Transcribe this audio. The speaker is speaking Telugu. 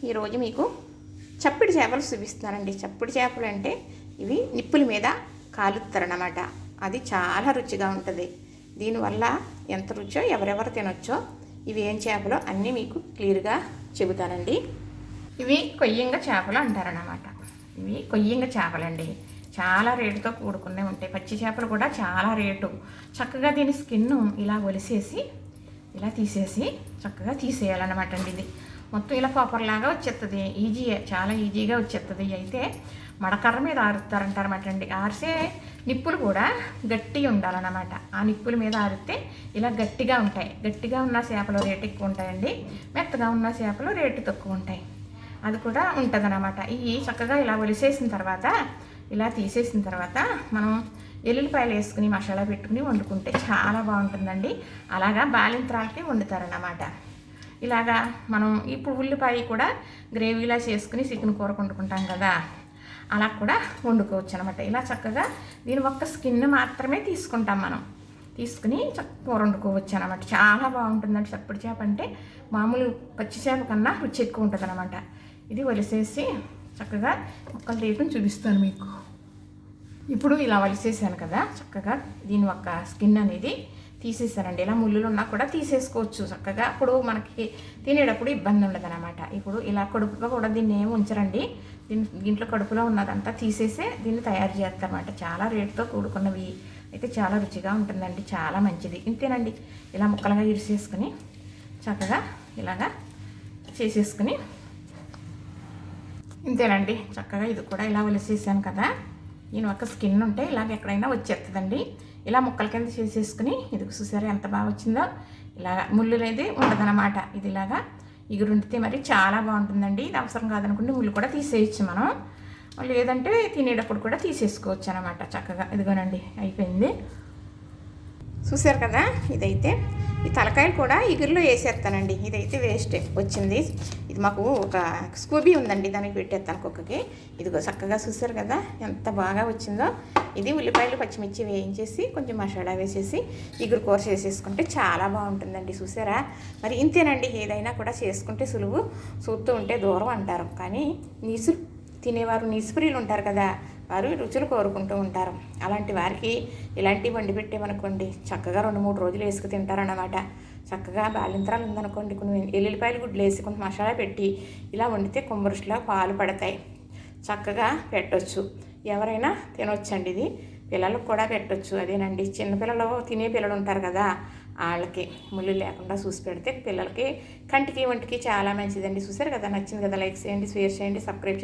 ఈరోజు మీకు చప్పిడి చేపలు చూపిస్తున్నానండి. చప్పిడి చేపలు అంటే ఇవి నిప్పుల మీద కాలుస్తారన్నమాట. అది చాలా రుచిగా ఉంటుంది. దీనివల్ల ఎంత రుచో ఎవరెవరు తినొచ్చో ఇవి ఏం చేపలో అన్నీ మీకు క్లియర్గా చెబుతానండి. ఇవి కొయ్యంగ చేపలు అంటారన్నమాట. ఇవి కొయ్యంగ చేపలండి. చాలా రేటుతో కూడుకునే ఉంటాయి. పచ్చి చేపలు కూడా చాలా రేటు. చక్కగా దీని స్కిన్ను ఇలా ఒలిసేసి ఇలా తీసేసి చక్కగా తీసేయాలన్నమాట అండి. ఇది మొత్తం ఇలా పేపర్లాగా వచ్చేస్తుంది. ఈజీయే, చాలా ఈజీగా వచ్చేస్తుంది. అయితే మడకర్ర మీద ఆరుతారంటారన్నమాట అండి. ఆరిసే నిప్పులు కూడా గట్టిగా ఉండాలన్నమాట. ఆ నిప్పుల మీద ఆరితే ఇలా గట్టిగా ఉంటాయి. గట్టిగా ఉన్న చేపలు రేటు ఎక్కువ ఉంటాయండి. మెత్తగా ఉన్న చేపలు రేటు తక్కువ ఉంటాయి. అది కూడా ఉంటుంది అన్నమాట. ఇవి చక్కగా ఇలా ఒలిసేసిన తర్వాత ఇలా తీసేసిన తర్వాత మనం ఎల్లుల్లిపాయలు వేసుకుని మసాలా పెట్టుకుని వండుకుంటే చాలా బాగుంటుందండి. అలాగా బాలింత్రాలకి వండుతారన్నమాట. ఇలాగా మనం ఇప్పుడు ఉల్లిపాయ కూడా గ్రేవీలా చేసుకుని చికెన్ కూర వండుకుంటాం కదా, అలా కూడా వండుకోవచ్చు అనమాట. ఇలా చక్కగా దీని ఒక్క స్కిన్ మాత్రమే తీసుకుంటాం మనం. తీసుకుని కూర వండుకోవచ్చు అనమాట. చాలా బాగుంటుందండి. చప్పుడు చేప అంటే మామూలు పచ్చి చేప కన్నా రుచి ఎక్కువ ఉంటుంది అనమాట. ఇది వలిసేసి చక్కగా ఒక్కలు తీపని చూపిస్తాను మీకు. ఇప్పుడు ఇలా వలిసేసాను కదా, చక్కగా దీని ఒక్క స్కిన్ అనేది తీసేసానండి. ఇలా ముళ్ళులు ఉన్నా కూడా తీసేసుకోవచ్చు చక్కగా. అప్పుడు మనకి తినేటప్పుడు ఇబ్బంది ఉండదు అనమాట. ఇప్పుడు ఇలా కడుపుగా కూడా దీన్ని ఏమి ఉంచరండి. దీంట్లో కడుపులో ఉన్నదంతా తీసేసే దీన్ని తయారు చేస్తారన్నమాట. చాలా రేటుతో కూడుకున్నవి అయితే చాలా రుచిగా ఉంటుందండి. చాలా మంచిది. ఇంతేనండి. ఇలా ముక్కలుగా ఇరిసేసుకుని చక్కగా ఇలాగా చేసేసుకుని ఇంతేనండి. చక్కగా ఇది కూడా ఇలా ఒలిసేసాను కదా, దీని ఒక స్కిన్ ఉంటే ఇలాగ ఎక్కడైనా వచ్చేస్తుందండి. ఇలా ముక్కల కింద చేసేసుకుని ఇది చూసారా ఎంత బాగా వచ్చిందో. ఇలాగ ముళ్ళు అనేది ఉండదన్నమాట. ఇది ఇలాగా ఇగురుండితే మరి చాలా బాగుంటుందండి. ఇది అవసరం కాదనుకుంటే ముళ్ళు కూడా తీసేయచ్చు మనం. లేదంటే తినేటప్పుడు కూడా తీసేసుకోవచ్చు అనమాట. చక్కగా ఇదిగోనండి అయిపోయింది. చూసారు కదా, ఇదైతే ఈ తలకాయలు కూడా ఇగురులో వేసేస్తానండి. ఇదైతే వేస్టే వచ్చింది. ఇది మాకు ఒక స్కూబీ ఉందండి, దానికి పెట్టేస్తాను కుక్కకి. ఇదిగో చక్కగా చూసారు కదా ఎంత బాగా వచ్చిందో. ఇది ఉల్లిపాయలు పచ్చిమిర్చి వేయించేసి కొంచెం మసాలా వేసేసి ఇగురు కూర చేసేసుకుంటే చాలా బాగుంటుందండి. చూసారా, మరి ఇంతేనండి. ఏదైనా కూడా చేసుకుంటే సులువు, చూస్తూ ఉంటే దూరం అంటారు. కానీ నీసు తినేవారు, నీసుప్రియులు ఉంటారు కదా, వారు రుచులు కోరుకుంటూ ఉంటారు. అలాంటి వారికి ఇలాంటివి వండి పెట్టేమనుకోండి చక్కగా 2-3 రోజులు వేసుకు తింటారన్నమాట. చక్కగా బాలింతరాలు ఉందనుకోండి, కొన్ని ఎల్లుల్లిపాయలు గుడ్లు వేసి కొంచెం మసాలా పెట్టి ఇలా వండితే కుంభరుషులా పాలు పడతాయి. చక్కగా పెట్టొచ్చు, ఎవరైనా తినొచ్చండి. ఇది పిల్లలకు కూడా పెట్టొచ్చు. అదేనండి, చిన్నపిల్లలు తినే పిల్లలు ఉంటారు కదా, వాళ్ళకి ముళ్ళు లేకుండా చూసి పెడితే పిల్లలకి కంటికి ఒంటికి చాలా మంచిదండి. చూసారు కదా, నచ్చింది కదా, లైక్ చేయండి, షేర్ చేయండి, సబ్స్క్రైబ్ చేయండి.